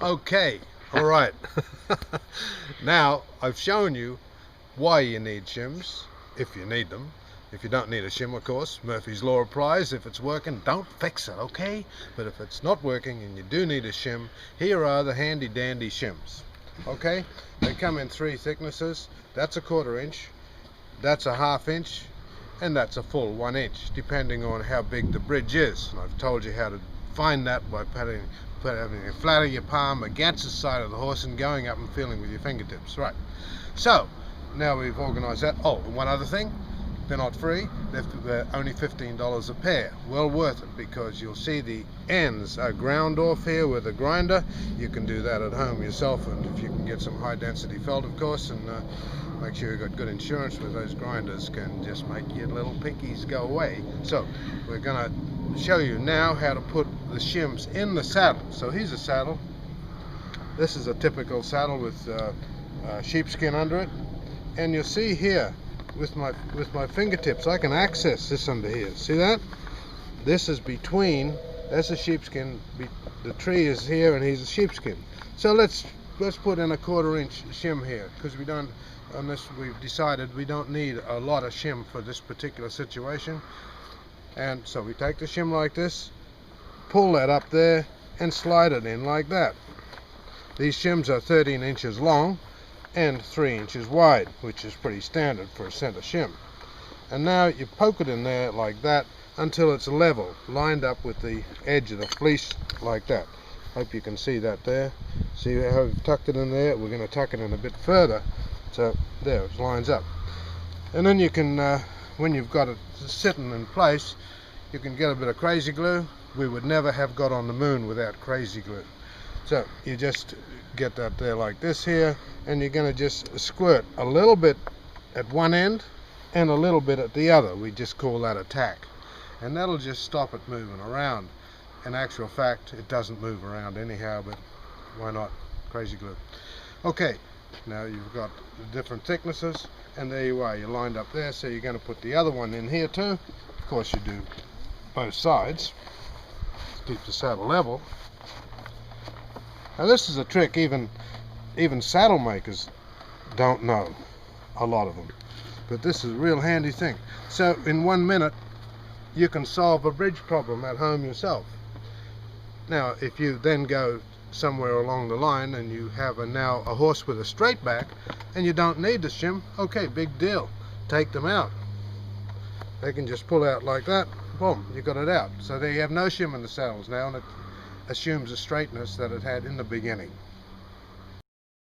Okay, all right. Now I've shown you why you need shims, if you need them. If you don't need a shim, of course, Murphy's Law applies. If it's working, don't fix it, okay? But if it's not working and you do need a shim, here are the handy dandy shims. Okay, they come in 3 thicknesses. That's a 1/4 inch, that's a 1/2 inch, and that's a full 1 inch, depending on how big the bridge is. And I've told you how to find that by having it flat of your palm against the side of the horse and going up and feeling with your fingertips. Right. So now we've organized that. Oh, and one other thing. They're not free, they're only $15 a pair. Well worth it, because you'll see the ends are ground off here with a grinder. You can do that at home yourself, and if you can get some high density felt, of course, and make sure you've got good insurance with those grinders, can just make your little pinkies go away. So we're going to show you now how to put the shims in the saddle. So here's a saddle. This is a typical saddle with sheepskin under it, and you'll see here with my fingertips I can access this under here. See that? This is between, that's a sheepskin, the tree is here and here's a sheepskin. So let's put in a 1/4 inch shim here, because we don't, unless we've decided we don't need a lot of shim for this particular situation. And so we take the shim like this, pull that up there and slide it in like that. These shims are 13 inches long and 3 inches wide, which is pretty standard for a center shim. And now you poke it in there like that until it's level, lined up with the edge of the fleece like that. Hope you can see that there. See how we've tucked it in there? We're going to tuck it in a bit further, so there it lines up. And then you can, when you've got it sitting in place, you can get a bit of crazy glue. We would never have got on the moon without crazy glue. So you just get that there like this here, and you're going to just squirt a little bit at one end and a little bit at the other. We just call that a tack, and that'll just stop it moving around. In actual fact, it doesn't move around anyhow, but why not? Crazy glue. Okay, now you've got the different thicknesses, and there you are, you're lined up there. So you're going to put the other one in here too. Of course you do both sides to keep the saddle level. Now this is a trick even saddle makers don't know, a lot of them, but this is a real handy thing. So in 1 minute you can solve a bridge problem at home yourself. Now if you then go somewhere along the line and you have now a horse with a straight back and you don't need the shim, okay, big deal, take them out. They can just pull out like that, boom, you got it out. So there you have no shim in the saddles now, and it assumes the straightness that it had in the beginning.